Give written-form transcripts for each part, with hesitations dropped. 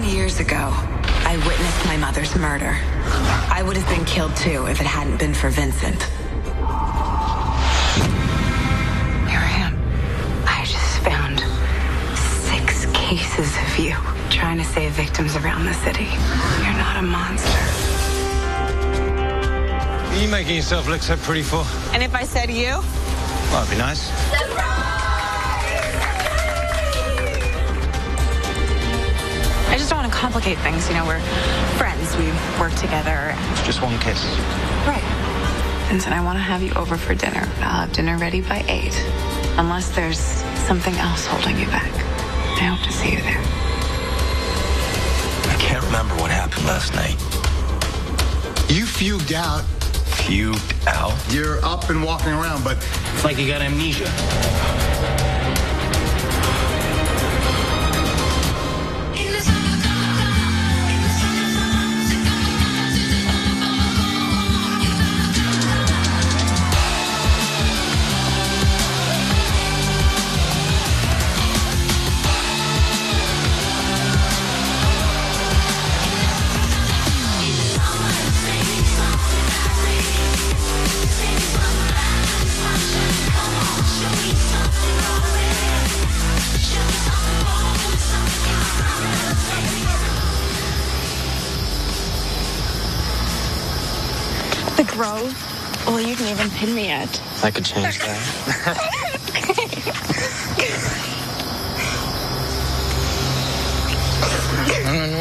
years ago, I witnessed my mother's murder. I would have been killed too if it hadn't been for Vincent. Here I am. I just found 6 cases of you trying to save victims around the city. You're not a monster. What are you making yourself look so pretty for? And if I said you? Well, that'd be nice. I just don't want to complicate things. You know, we're friends. We work together. It's just one kiss. Right. Vincent, I want to have you over for dinner. I'll have dinner ready by 8. Unless there's something else holding you back. I hope to see you there. I can't remember what happened last night. You fugued out. Fugued out? You're up and walking around, but It's like you got amnesia. The Grove? Well, you didn't even pin me yet. I could change that. No.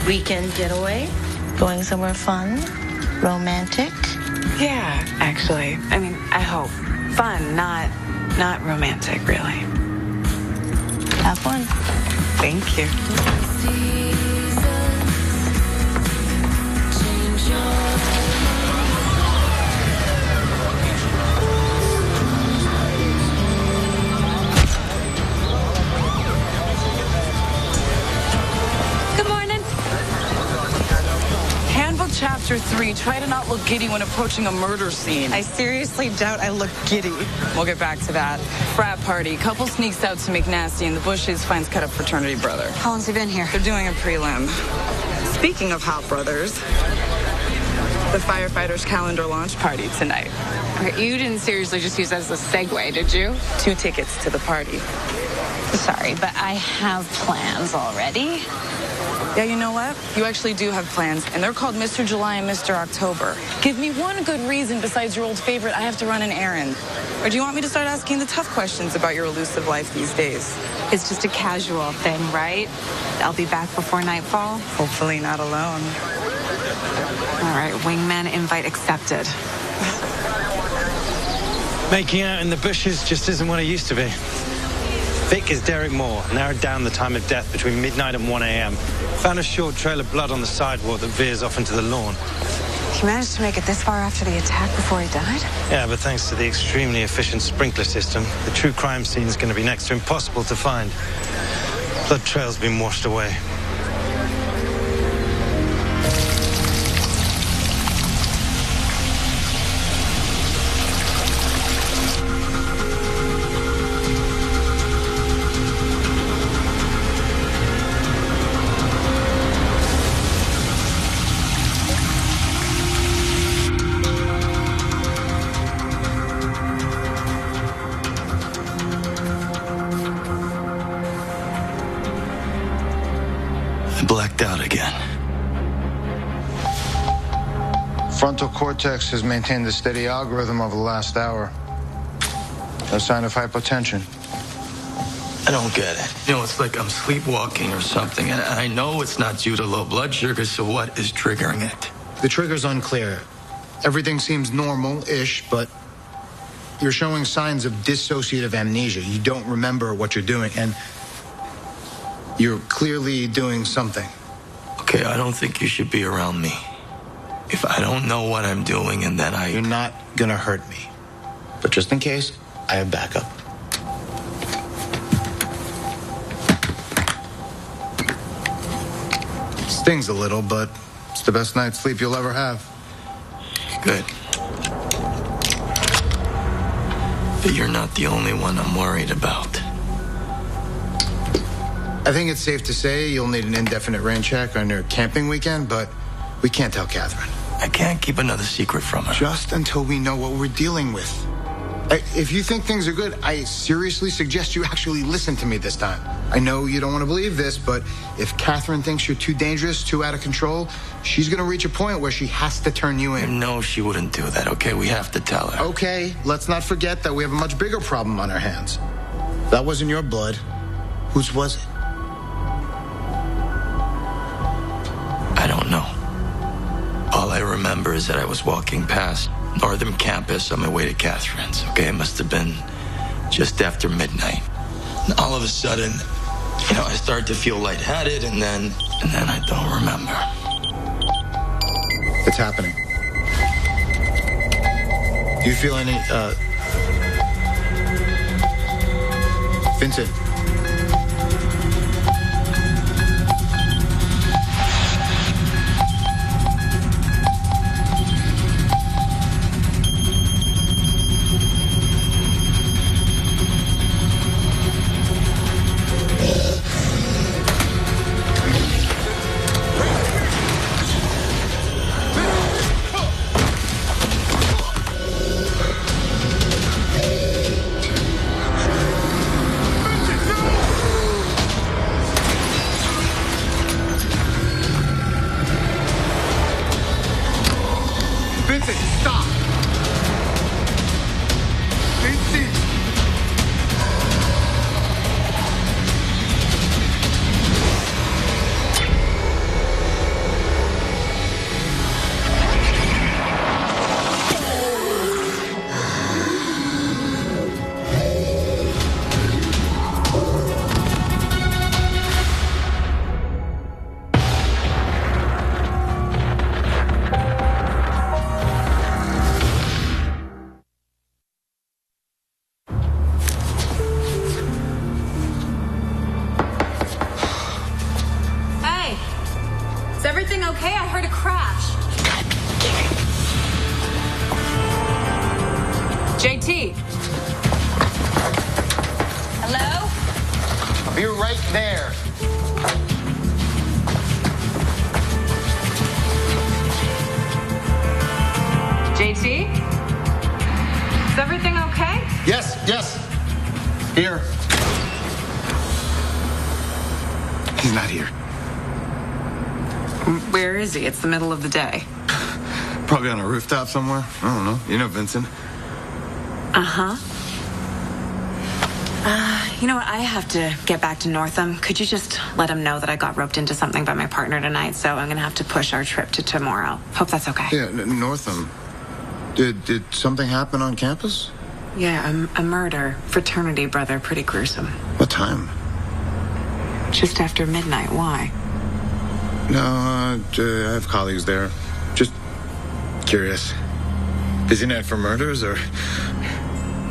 Weekend getaway? Going somewhere fun? Romantic? Yeah, actually. I mean, I hope. Fun, not romantic, really. Have fun. Thank you. Chapter 3, try to not look giddy when approaching a murder scene. I seriously doubt I look giddy. We'll get back to that. Frat party. Couple sneaks out to make nasty in the bushes, finds cut up fraternity brother. How long's he been here? They're doing a prelim. Speaking of hot brothers, the firefighters' calendar launch party tonight. You didn't seriously just use that as a segue, did you? 2 tickets to the party. Sorry, but I have plans already. Yeah, you know what? You actually do have plans, and they're called Mr. July and Mr. October. Give me one good reason besides your old favorite, I have to run an errand. Or do you want me to start asking the tough questions about your elusive life these days? It's just a casual thing, right? I'll be back before nightfall. Hopefully not alone. All right, wingman invite accepted. Making out in the bushes just isn't what it used to be. Vic is Derek Moore, narrowed down the time of death between midnight and 1 a.m. Found a short trail of blood on the sidewalk that veers off into the lawn. He managed to make it this far after the attack before he died? Yeah, but thanks to the extremely efficient sprinkler system, the true crime scene is going to be next to impossible to find. Blood trail's been washed away. Frontal cortex has maintained a steady algorithm over the last hour. No sign of hypotension. I don't get it. You know, it's like I'm sleepwalking or something, and I know it's not due to low blood sugar, so what is triggering it? The trigger's unclear. Everything seems normal-ish, but you're showing signs of dissociative amnesia. You don't remember what you're doing, and you're clearly doing something. Okay, I don't think you should be around me. If I don't know what I'm doing and then You're not gonna hurt me. But just in case, I have backup. Stings a little, but it's the best night's sleep you'll ever have. Good. But you're not the only one I'm worried about. I think it's safe to say you'll need an indefinite rain check on your camping weekend, but we can't tell Catherine. I can't keep another secret from her. Just until we know what we're dealing with. If you think things are good, I seriously suggest you actually listen to me this time. I know you don't want to believe this, but if Catherine thinks you're too dangerous, too out of control, she's going to reach a point where she has to turn you in. No, she wouldn't do that, okay? We have to tell her. Okay, let's not forget that we have a much bigger problem on our hands. That wasn't your blood. Whose was it? I don't know. All I remember is that I was walking past Northern Campus on my way to Catherine's. Okay, it must have been just after midnight. And all of a sudden, I started to feel lightheaded, and then I don't remember. It's happening. Do you feel any, Vincent? JT. Hello? I'll be right there. JT? Is everything okay? Yes. Here. He's not here. Where is he? It's the middle of the day. Probably on a rooftop somewhere. I don't know. You know Vincent. Uh-huh. You know what? I have to get back to Northam. Could you just let him know that I got roped into something by my partner tonight, so I'm going to have to push our trip to tomorrow. Hope that's okay. Yeah, Northam. Did something happen on campus? Yeah, a murder. Fraternity brother. Pretty gruesome. What time? Just after midnight. Why? No, I have colleagues there. Just curious. Busy night for murders, or?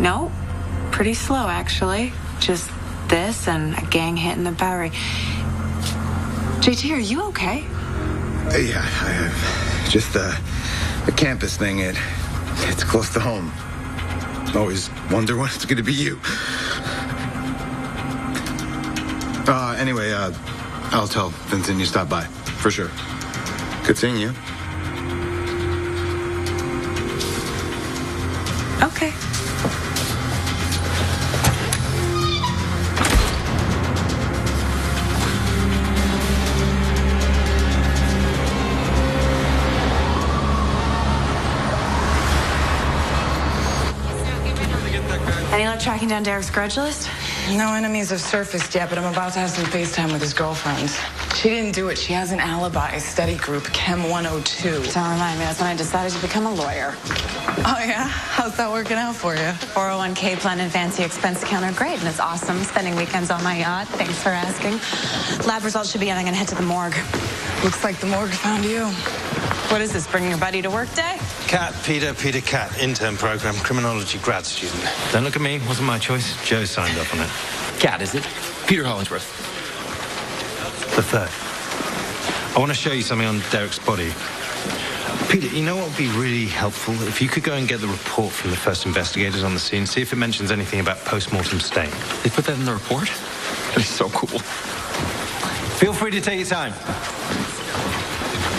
No. Pretty slow, actually. Just this and a gang hit in the Bowery. JT, are you okay? Yeah, I have. Just the campus thing. It's close to home. Always wonder when it's going to be you. Anyway, I'll tell Vincent you stopped by. For sure. Good seeing you. Okay. Any luck tracking down Derek's grudge list? No enemies have surfaced yet, but I'm about to have some FaceTime with his girlfriend. She didn't do it. She has an alibi. Study group, Chem 102. Don't remind me. That's when I decided to become a lawyer. Oh, yeah? How's that working out for you? 401k plan and fancy expense counter. Great, and it's awesome. Spending weekends on my yacht. Thanks for asking. Lab results should be in. I'm going to head to the morgue. Looks like the morgue found you. What is this, bringing your buddy to work day? Cat, Peter Cat, intern program, criminology grad student. Don't look at me, wasn't my choice. Joe signed up on it. Cat, is it? Peter Hollingsworth. The third. I want to show you something on Derek's body. Peter, you know what would be really helpful? If you could go and get the report from the first investigators on the scene, see if it mentions anything about post-mortem stain. They put that in the report? That is so cool. Feel free to take your time.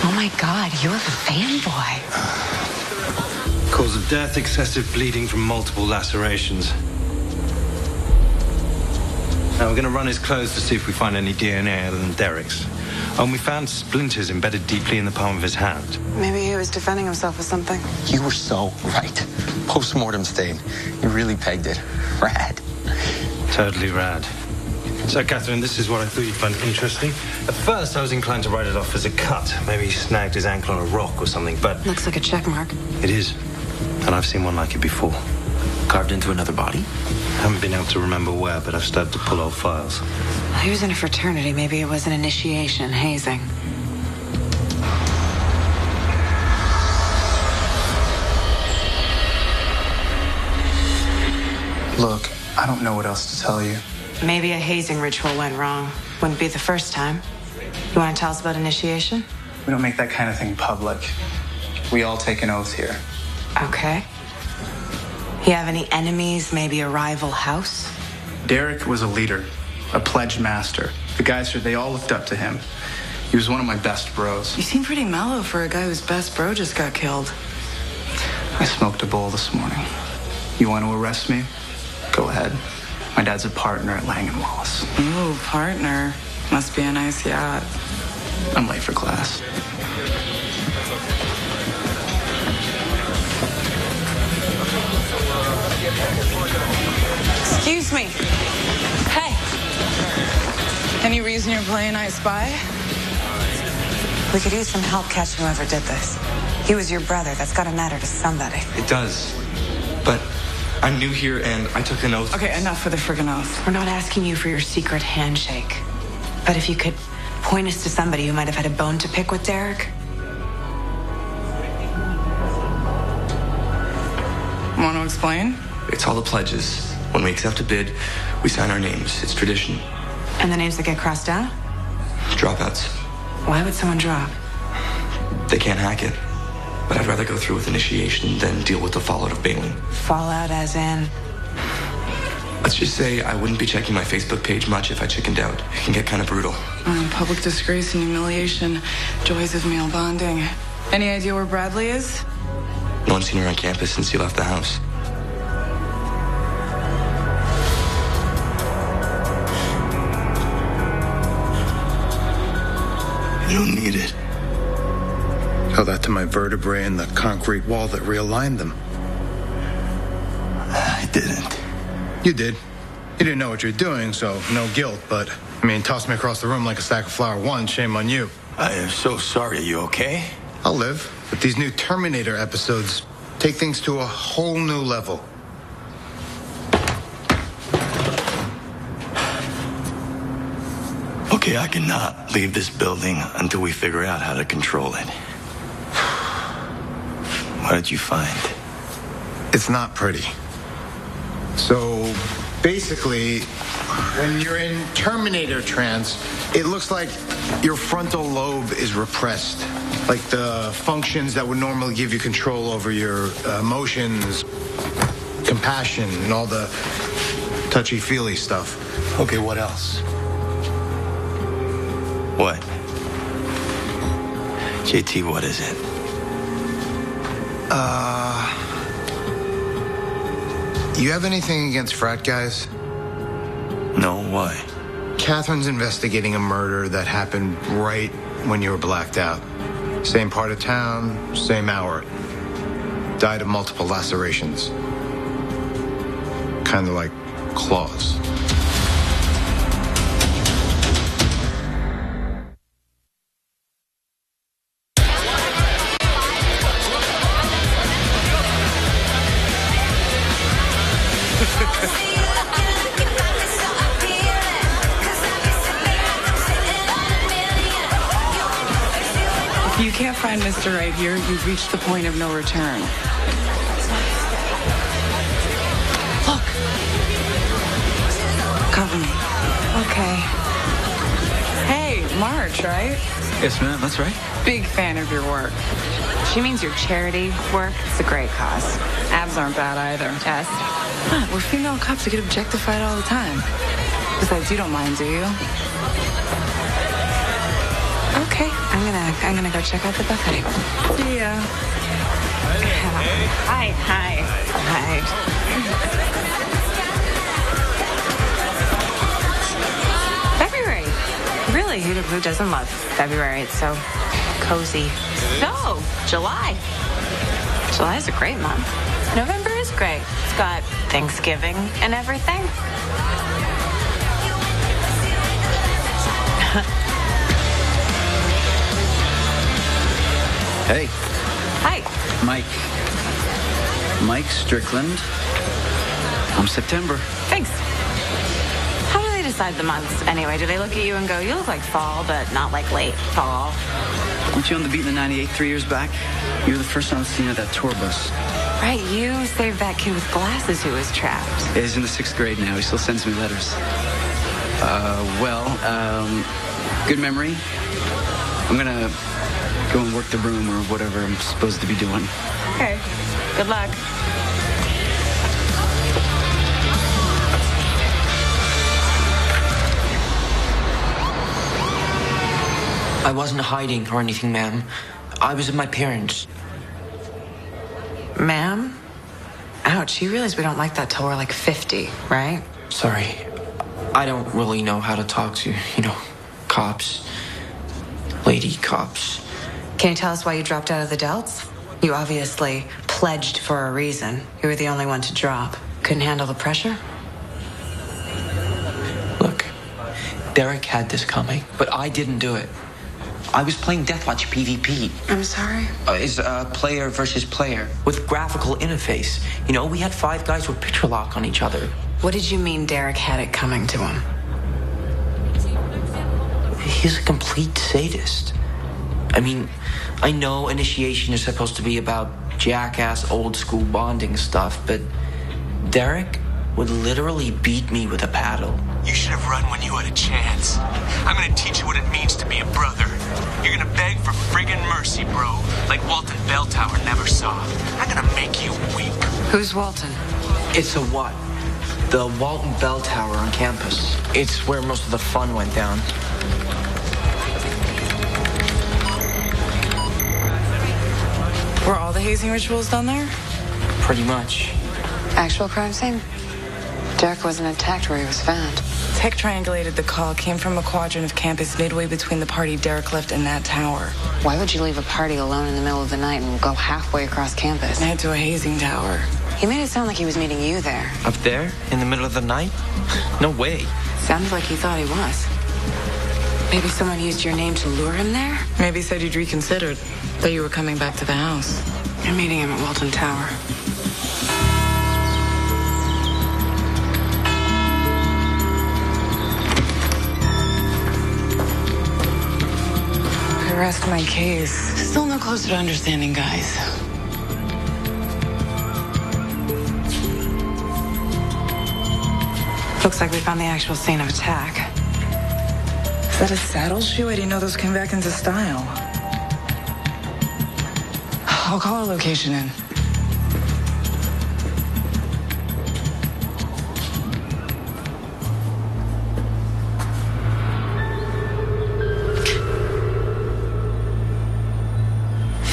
Oh my God, you're a fanboy. Cause of death, excessive bleeding from multiple lacerations. Now we're going to run his clothes to see if we find any DNA other than Derek's. And we found splinters embedded deeply in the palm of his hand. Maybe he was defending himself with something. You were so right. Post-mortem stain. You really pegged it. Rad. Totally rad. So, Catherine, this is what I thought you'd find interesting. At first, I was inclined to write it off as a cut. Maybe he snagged his ankle on a rock or something, but... Looks like a check mark. It is. And I've seen one like it before. Carved into another body? Haven't been able to remember where, but I've started to pull old files. He was in a fraternity. Maybe it was an initiation, hazing. Look, I don't know what else to tell you. Maybe a hazing ritual went wrong. Wouldn't be the first time. You want to tell us about initiation? We don't make that kind of thing public. We all take an oath here. Okay. You have any enemies, maybe a rival house? Derek was a leader, a pledged master. The guys said they all looked up to him. He was one of my best bros. You seem pretty mellow for a guy whose best bro just got killed. I smoked a bowl this morning. You want to arrest me? Go ahead. My dad's a partner at Lang & Wallace. Ooh, partner. Must be a nice yacht. I'm late for class. Excuse me. Hey. Any reason you're playing I Spy? We could use some help catching whoever did this. He was your brother. That's got to matter to somebody. It does. But I'm new here and I took an oath. Okay, enough for the friggin' oath. We're not asking you for your secret handshake. But if you could point us to somebody who might have had a bone to pick with Derek. Want to explain? It's all the pledges. When we accept a bid, we sign our names. It's tradition. And the names that get crossed out? Dropouts. Why would someone drop? They can't hack it. But I'd rather go through with initiation than deal with the fallout of bailing. Fallout as in? Let's just say I wouldn't be checking my Facebook page much if I chickened out. It can get kind of brutal. Public disgrace and humiliation. Joys of male bonding. Any idea where Bradley is? No one's seen her on campus since he left the house. You don't need it. Tell that to my vertebrae and the concrete wall that realigned them. I didn't. You did. You didn't know what you're doing, so no guilt, but, I mean, toss me across the room like a sack of flour once, shame on you. I am so sorry. Are you okay? I'll live, but these new Terminator episodes take things to a whole new level. Okay, I cannot leave this building until we figure out how to control it. What did you find? It's not pretty. So, basically, when you're in Terminator trance, it looks like your frontal lobe is repressed. Like the functions that would normally give you control over your emotions, compassion, and all the touchy-feely stuff. Okay, what else? What? JT, what is it? You have anything against frat guys? No, why? Catherine's investigating a murder that happened right when you were blacked out. Same part of town, same hour. Died of multiple lacerations. kind of like claws. If you can't find Mr. Right here, you've reached the point of no return. Look. Cover me. Okay. Hey, March, right? Yes, ma'am, that's right. Big fan of your work. She means your charity work. It's a great cause. Abs aren't bad either. Tess? Huh, we're female cops that get objectified all the time. Besides, you don't mind, do you? Okay. I'm gonna go check out the buffet. See ya. Hi. February. Really, who doesn't love February? It's so cozy. So, July. July's a great month. November is great. It's got Thanksgiving and everything. Hey, Hi. Mike Strickland. I'm September. Thanks. How do they decide the months anyway? Do they look at you and go, you look like fall, but not like late fall? Weren't you on the beat in the 98 3 years back? You were the first on the scene of that tour bus. Right, you saved that kid with glasses who was trapped. He's in the 6th grade now. He still sends me letters. Good memory. I'm gonna go and work the room or whatever I'm supposed to be doing. Okay. Good luck. I wasn't hiding or anything, ma'am. I was with my parents. Ma'am? Ouch, you realize we don't like that till we're like 50, right? Sorry. I don't really know how to talk to, cops. Lady cops. Can you tell us why you dropped out of the Delts? You obviously pledged for a reason. You were the only one to drop. Couldn't handle the pressure? Look, Derek had this coming, but I didn't do it. I was playing Deathwatch PvP. I'm sorry? It's player versus player with graphical interface. We had 5 guys with picture lock on each other. What did you mean Derek had it coming to him? He's a complete sadist. I know initiation is supposed to be about jackass old school bonding stuff, but Derek would literally beat me with a paddle. You should have run when you had a chance. I'm gonna teach you what it means to be a brother. You're gonna beg for friggin' mercy, bro, like Walton Belltower never saw. I'm gonna make you weep. Who's Walton? It's a what? The Walton Bell Tower on campus. It's where most of the fun went down. Were all the hazing rituals done there? Pretty much. Actual crime scene? Derek wasn't attacked where he was found. Tech triangulated the call, came from a quadrant of campus midway between the party Derek left and that tower. Why would you leave a party alone in the middle of the night and go halfway across campus? And head to a hazing tower. He made it sound like he was meeting you there. Up there? In the middle of the night? No way. Sounded like he thought he was. Maybe someone used your name to lure him there? Maybe said you'd reconsidered. That you were coming back to the house. You're meeting him at Walton Tower. I rest my case. Still no closer to understanding, guys. Looks like we found the actual scene of attack. Is that a saddle shoe? I didn't know those came back into style. I'll call a location in.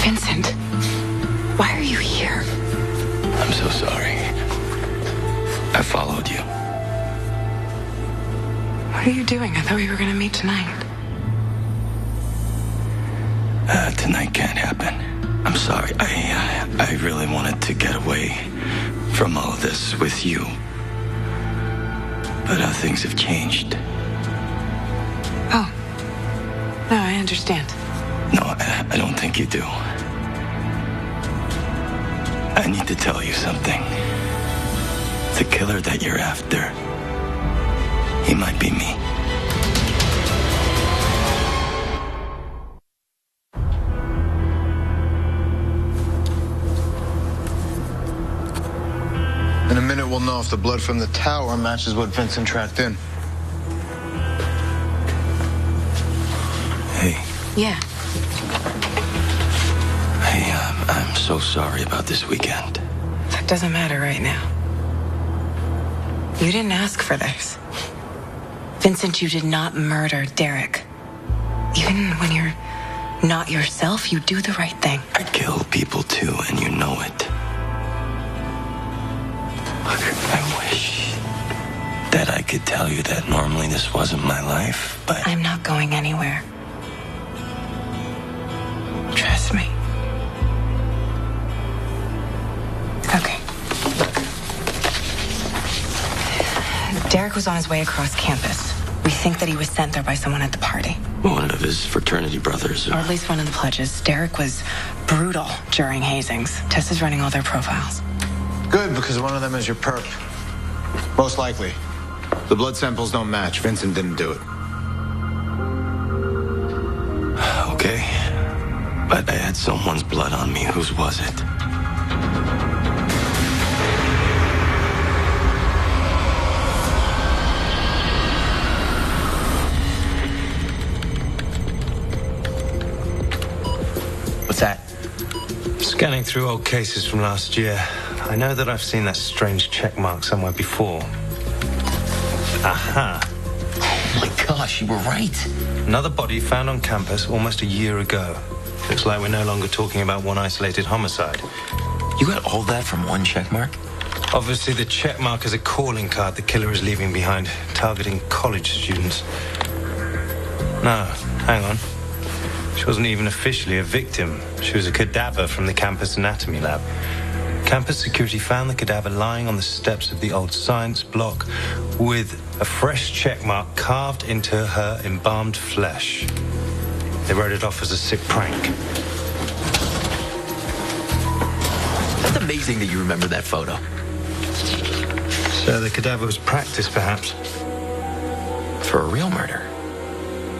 Vincent, why are you here? I'm so sorry. I followed you. What are you doing? I thought we were going to meet tonight. Tonight can't happen. I'm sorry. I really wanted to get away from all this with you. But things have changed. Oh. No, I understand. No, I don't think you do. I need to tell you something. The killer that you're after, he might be me. In a minute, we'll know if the blood from the tower matches what Vincent tracked in. Hey. Yeah. Hey, I'm so sorry about this weekend. That doesn't matter right now. You didn't ask for this. Vincent, you did not murder Derek. Even when you're not yourself, you do the right thing. I kill people too, and you know it. I wish that I could tell you that normally this wasn't my life, but... I'm not going anywhere. Trust me. Okay. Derek was on his way across campus. We think that he was sent there by someone at the party. One of his fraternity brothers. Or at least one of the pledges. Derek was brutal during hazings. Tess is running all their profiles. Good, because one of them is your perp. Most likely. The blood samples don't match. Vincent didn't do it. Okay. But I had someone's blood on me. Whose was it? What's that? Scanning through old cases from last year, I know that I've seen that strange check mark somewhere before. Aha. Oh my gosh, you were right. Another body found on campus almost a year ago. Looks like we're no longer talking about one isolated homicide. You got all that from one check mark? Obviously, the check mark is a calling card the killer is leaving behind, targeting college students. No, hang on. She wasn't even officially a victim. She was a cadaver from the campus anatomy lab. Campus security found the cadaver lying on the steps of the old science block with a fresh check mark carved into her embalmed flesh. They wrote it off as a sick prank. That's amazing that you remember that photo. So the cadaver was practiced, perhaps? For a real murder.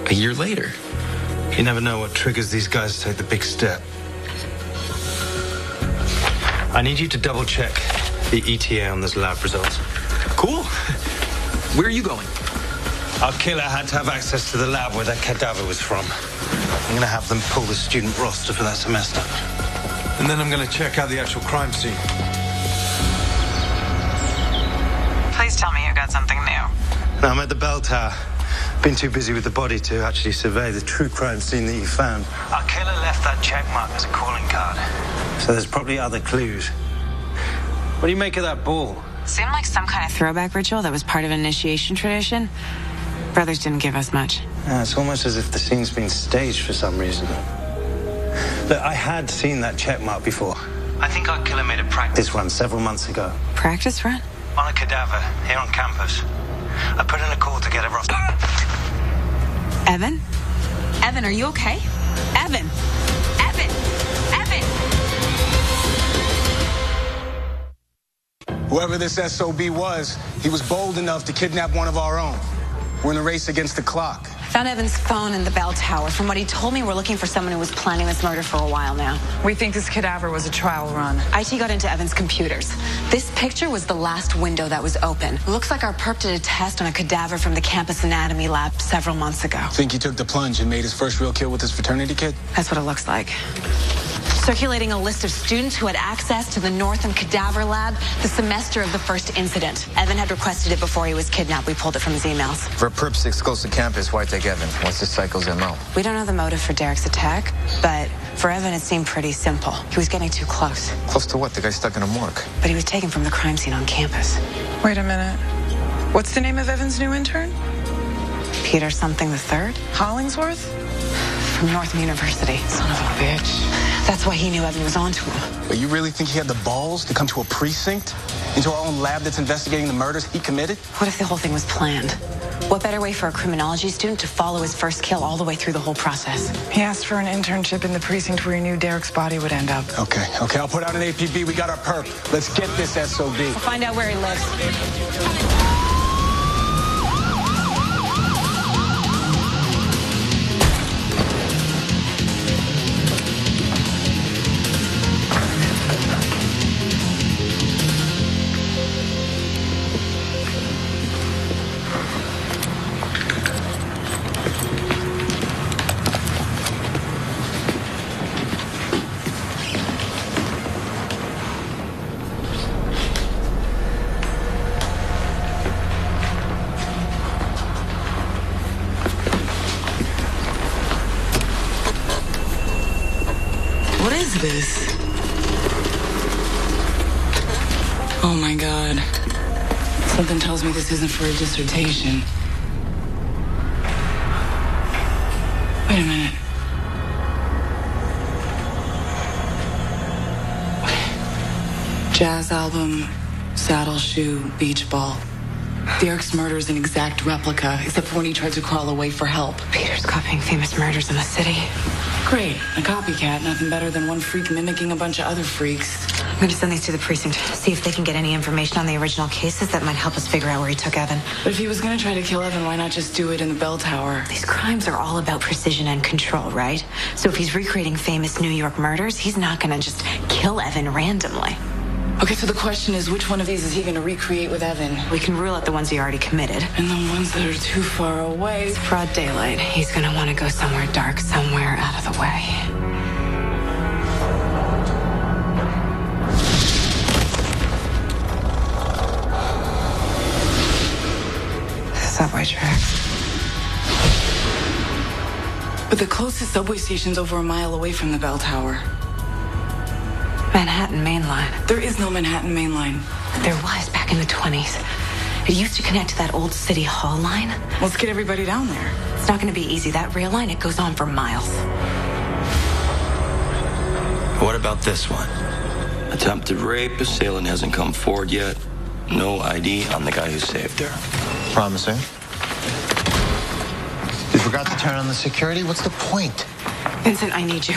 A year later. You never know what triggers these guys to take the big step. I need you to double-check the ETA on those lab results. Cool. Where are you going? Our killer had to have access to the lab where that cadaver was from. I'm going to have them pull the student roster for that semester. And then I'm going to check out the actual crime scene. Please tell me you got something new. No, I'm at the bell tower. Been too busy with the body to actually survey the true crime scene that you found. Our killer left that check mark as a calling card. So there's probably other clues. What do you make of that ball? Seemed like some kind of throwback ritual that was part of an initiation tradition. Brothers didn't give us much. It's almost as if the scene's been staged for some reason. Look, I had seen that check mark before. I think our killer made a practice run several months ago. Practice run? On a cadaver, here on campus. I put in a call to get a roster. Evan? Evan, are you okay? Evan! Evan! Evan! Whoever this SOB was, he was bold enough to kidnap one of our own. We're in a race against the clock. Found Evan's phone in the bell tower. From what he told me, we're looking for someone who was planning this murder for a while now. We think this cadaver was a trial run. IT got into Evan's computers. This picture was the last window that was open. Looks like our perp did a test on a cadaver from the campus anatomy lab several months ago. Think he took the plunge and made his first real kill with his fraternity kid? That's what it looks like. Circulating a list of students who had access to the Northam Cadaver Lab the semester of the first incident. Evan had requested it before he was kidnapped. We pulled it from his emails. For a perp 6 close to campus, why take Evan? What's this cycle's MO? We don't know the motive for Derek's attack, but for Evan it seemed pretty simple. He was getting too close. Close to what? The guy's stuck in a morgue. But he was taken from the crime scene on campus. Wait a minute. What's the name of Evan's new intern? Peter something the third? Hollingsworth? from Northam University. Son of a bitch. That's why he knew Evan was onto him. But you really think he had the balls to come to a precinct? Into our own lab that's investigating the murders he committed? What if the whole thing was planned? What better way for a criminology student to follow his first kill all the way through the whole process? He asked for an internship in the precinct where he knew Derek's body would end up. Okay, I'll put out an APB. We got our perp. Let's get this SOB. We'll find out where he lives. What is this? Oh my God. Something tells me this isn't for a dissertation. Wait a minute. Jazz album, saddle shoe, beach ball. Derek's murder is an exact replica, except for when he tried to crawl away for help. Peter's copying famous murders in the city. Great. A copycat. Nothing better than one freak mimicking a bunch of other freaks. I'm going to send these to the precinct, see if they can get any information on the original cases that might help us figure out where he took Evan. But if he was going to try to kill Evan, why not just do it in the bell tower? These crimes are all about precision and control, right? So if he's recreating famous New York murders, he's not going to just kill Evan randomly. Okay, so the question is, which one of these is he going to recreate with Evan? We can rule out the ones he already committed. And the ones that are too far away. It's broad daylight. He's going to want to go somewhere dark, somewhere out of the way. Subway tracks. But the closest subway station's over a mile away from the bell tower. Manhattan Main Line. There is no Manhattan Main Line. There was back in the 20s. It used to connect to that old City Hall line. Let's get everybody down there. It's not going to be easy. That rail line, it goes on for miles. What about this one? Attempted rape. Assailant hasn't come forward yet. No ID on the guy who saved her. Promising. You forgot to turn on the security? What's the point? Vincent, I need you.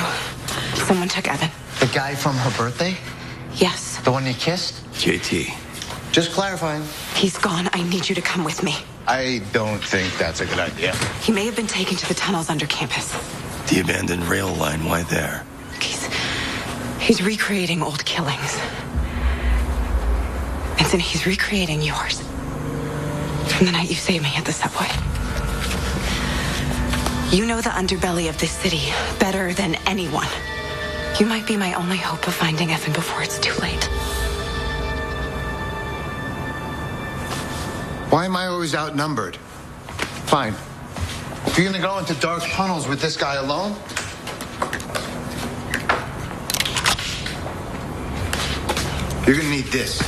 Someone took Evan. The guy from her birthday? Yes. The one you kissed? JT. Just clarifying. He's gone. I need you to come with me. I don't think that's a good idea. He may have been taken to the tunnels under campus. The abandoned rail line. Why there? He's recreating old killings. Vincent, he's recreating yours. From the night you saved me at the subway. You know the underbelly of this city better than anyone. You might be my only hope of finding Evan before it's too late. Why am I always outnumbered? Fine. If you're gonna go into dark tunnels with this guy alone, you're gonna need this.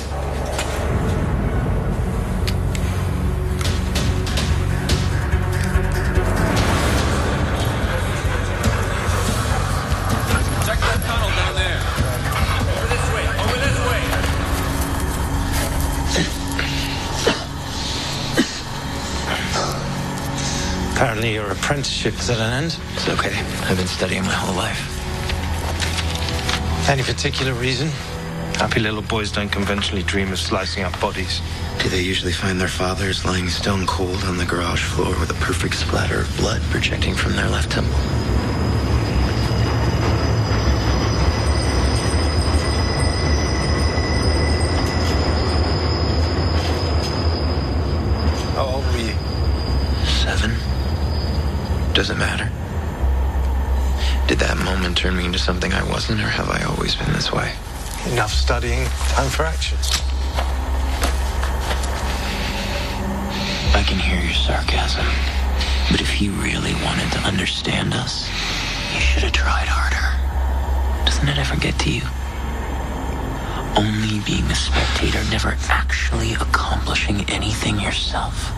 Apparently your apprenticeship is at an end. It's okay. I've been studying my whole life. Any particular reason? Happy little boys don't conventionally dream of slicing up bodies. Do they usually find their fathers lying stone cold on the garage floor with a perfect splatter of blood projecting from their left temple? How old were you? 7? Does it matter? Did that moment turn me into something I wasn't, or have I always been this way? Enough studying, time for action. I can hear your sarcasm. But if you really wanted to understand us, you should have tried harder. Doesn't it ever get to you? Only being a spectator, never actually accomplishing anything yourself.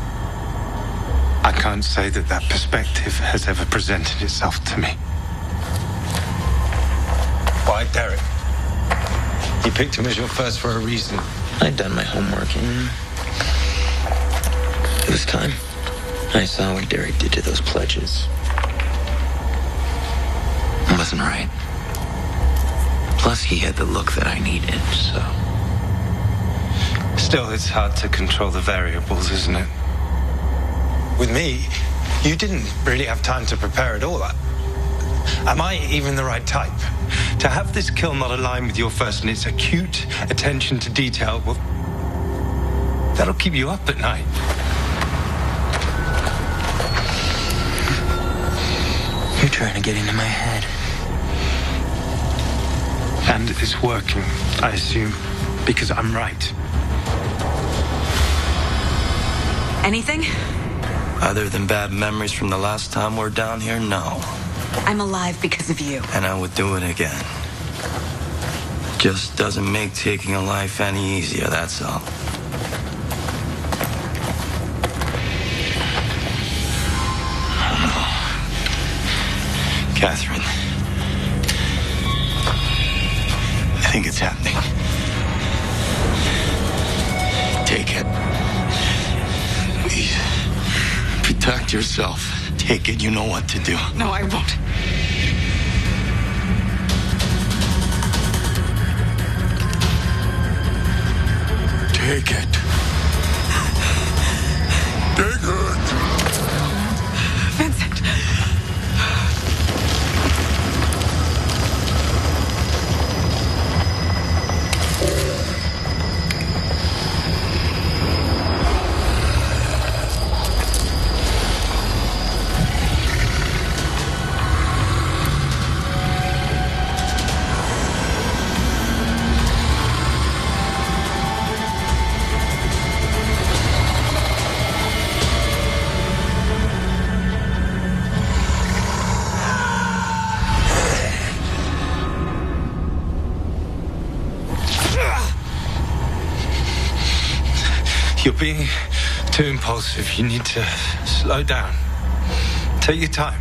I can't say that that perspective has ever presented itself to me. Why, Derek? You picked him as your first for a reason. I'd done my homework, and it was time. I saw what Derek did to those pledges. It wasn't right. Plus, he had the look that I needed, so... Still, it's hard to control the variables, isn't it? With me, you didn't really have time to prepare at all. Am I even the right type? To have this kill not align with your first and its acute attention to detail, well, that'll keep you up at night. You're trying to get into my head. And it's working, I assume, because I'm right. Anything? Other than bad memories from the last time we're down here, no. I'm alive because of you. And I would do it again. Just doesn't make taking a life any easier, that's all. Catherine. I think it's happening. Take it. Please. Protect yourself. Take it. You know what to do. No, I won't. Take it. Take it. Vincent. You're being too impulsive. You need to slow down. Take your time.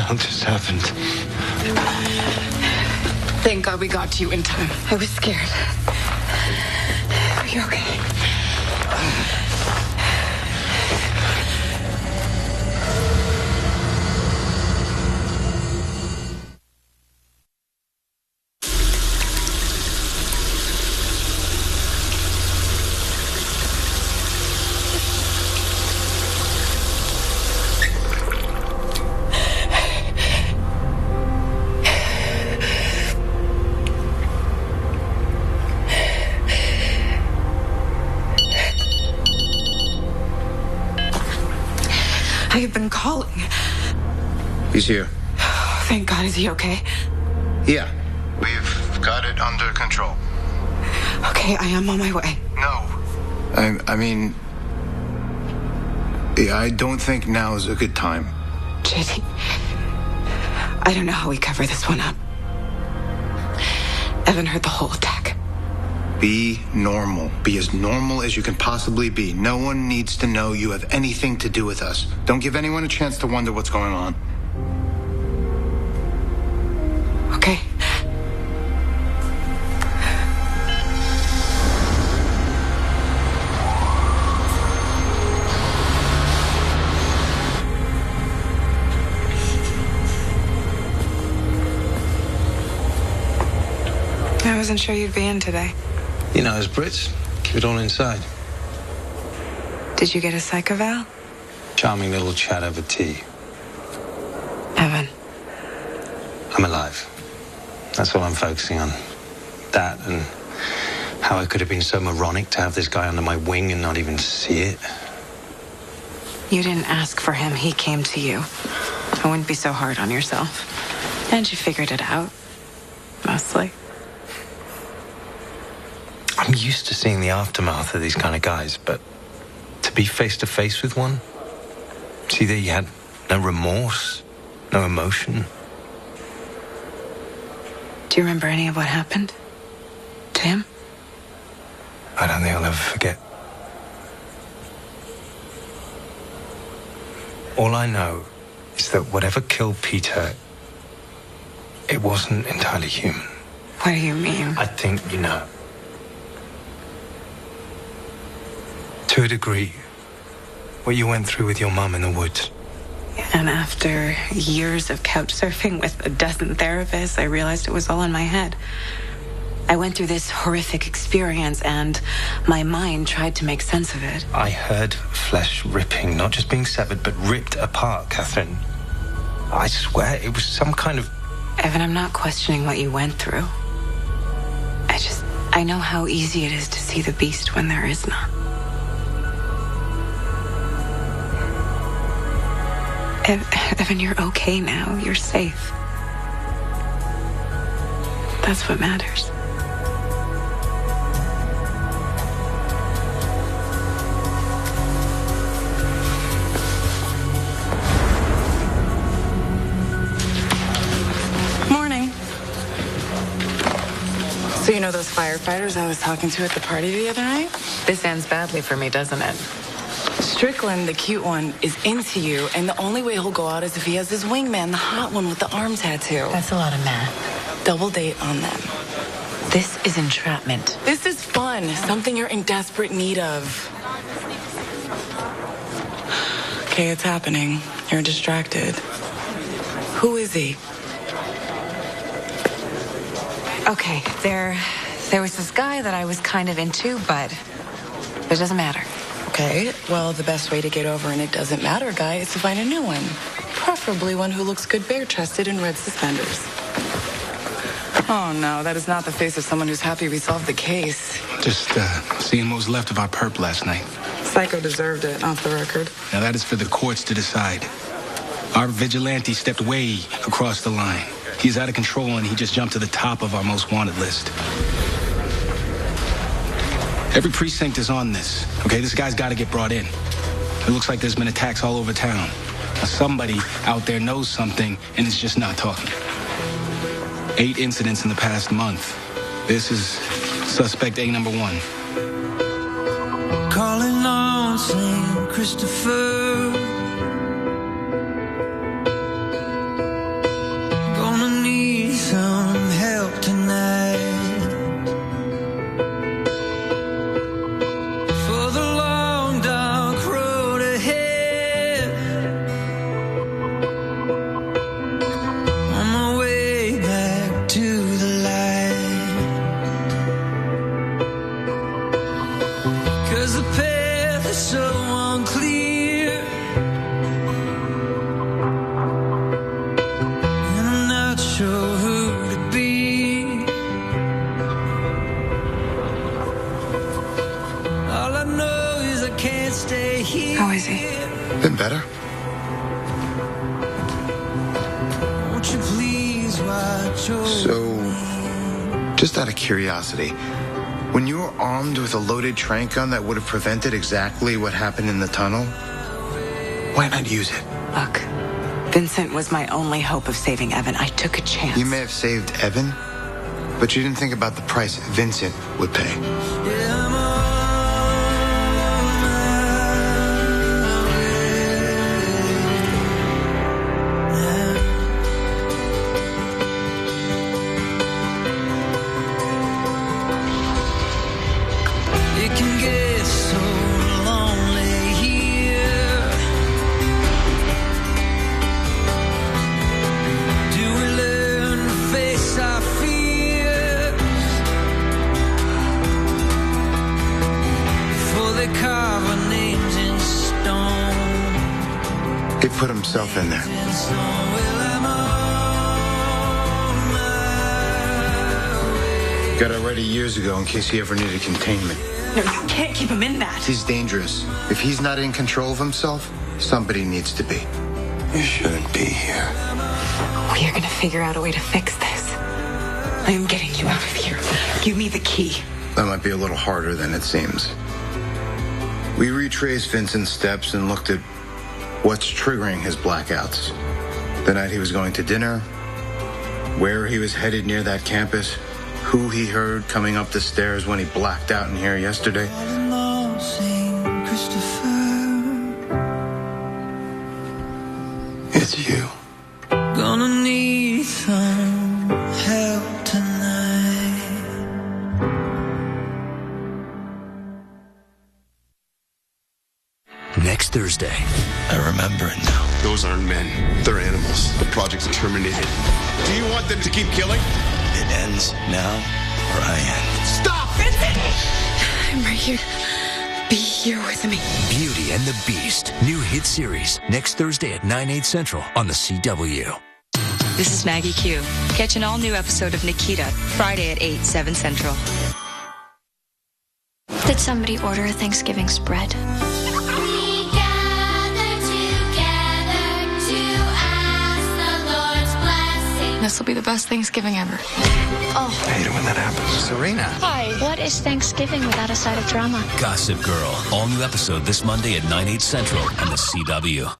What just happened? Thank God we got to you in time. I was scared. Are you okay? I have been calling. He's here. Thank God. Is he okay? Yeah, we've got it under control. Okay, I am on my way. No. I mean, Yeah, I don't think now is a good time. JD, I don't know how we cover this one up. Evan heard the whole attack. Be normal. Be as normal as you can possibly be. No one needs to know you have anything to do with us. Don't give anyone a chance to wonder what's going on. Okay. I wasn't sure you'd be in today. You know, as Brits, keep it all inside. Did you get a psych eval? Charming little chat over tea. Evan. I'm alive. That's all I'm focusing on. That and how I could have been so moronic to have this guy under my wing and not even see it. You didn't ask for him. He came to you. I wouldn't be so hard on yourself. And you figured it out. Mostly. I'm used to seeing the aftermath of these kind of guys, but to be face to face with one, see that he had no remorse, no emotion. Do you remember any of what happened to him? I don't think I'll ever forget. All I know is that whatever killed Peter, it wasn't entirely human. What do you mean? I think you know. To a degree, what you went through with your mum in the woods. And after years of couch surfing with a dozen therapists, I realized it was all in my head. I went through this horrific experience and my mind tried to make sense of it. I heard flesh ripping, not just being severed, but ripped apart, Catherine. I swear it was some kind of... Evan, I'm not questioning what you went through. I know how easy it is to see the beast when there is none. Evan, you're okay now. You're safe. That's what matters. Morning. So you know those firefighters I was talking to at the party the other night? This ends badly for me, doesn't it? Strickland, the cute one, is into you, and the only way he'll go out is if he has his wingman, the hot one with the arm tattoo. That's a lot of math. Double date on them. This is entrapment. This is fun. Something you're in desperate need of. Okay, it's happening. You're distracted. Who is he? Okay, there was this guy that I was kind of into, but it doesn't matter. Okay, well, the best way to get over an it doesn't matter guy is to find a new one. Preferably one who looks good bare-chested in red suspenders. Oh, no, that is not the face of someone who's happy we solved the case. Just seeing what was left of our perp last night. Psycho deserved it, off the record. Now, that is for the courts to decide. Our vigilante stepped way across the line. He's out of control, and he just jumped to the top of our most wanted list. Every precinct is on this, okay? This guy's got to get brought in. It looks like there's been attacks all over town. Now, somebody out there knows something and is just not talking. 8 incidents in the past month. This is suspect A number 1. Calling on St. Christopher. Gonna need some help tonight. For the long dark road ahead. On my way back to the light. 'Cause the path is so unclear. And I'm not sure who to be. All I know is I can't stay here. How is he? Been better. Won't you please watch over So, just out of curiosity, when you were armed with a loaded trank gun that would have prevented exactly what happened in the tunnel, Why not use it? Look, Vincent was my only hope of saving Evan. I took a chance. You may have saved Evan, but you didn't think about the price Vincent would pay. It can get so lonely here. Do we learn to face our fears before they carve our names in stone? He put himself in there. Got it ready years ago in case he ever needed containment. No, you can't keep him in that. He's dangerous. If he's not in control of himself, somebody needs to be. You shouldn't be here. We are going to figure out a way to fix this. I am getting you out of here. Give me the key. That might be a little harder than it seems. We retraced Vincent's steps and looked at what's triggering his blackouts. The night he was going to dinner, where he was headed near that campus, who he heard coming up the stairs when he blacked out in here yesterday. It's you. Gonna need some help tonight. Next Thursday. I remember it now. Those aren't men. They're animals. The project's terminated. Do you want them to keep killing? It ends now, or I end. Stop! Vincent! I'm right here. Be here with me. Beauty and the Beast. New hit series. Next Thursday at 9/8 Central on the CW. This is Maggie Q. Catch an all-new episode of Nikita, Friday at 8, 7 Central. Did somebody order a Thanksgiving spread? This will be the best Thanksgiving ever. I hate it when that happens. Serena. Hi. What is Thanksgiving without a side of drama? Gossip Girl. All new episode this Monday at 9/8 Central on the CW.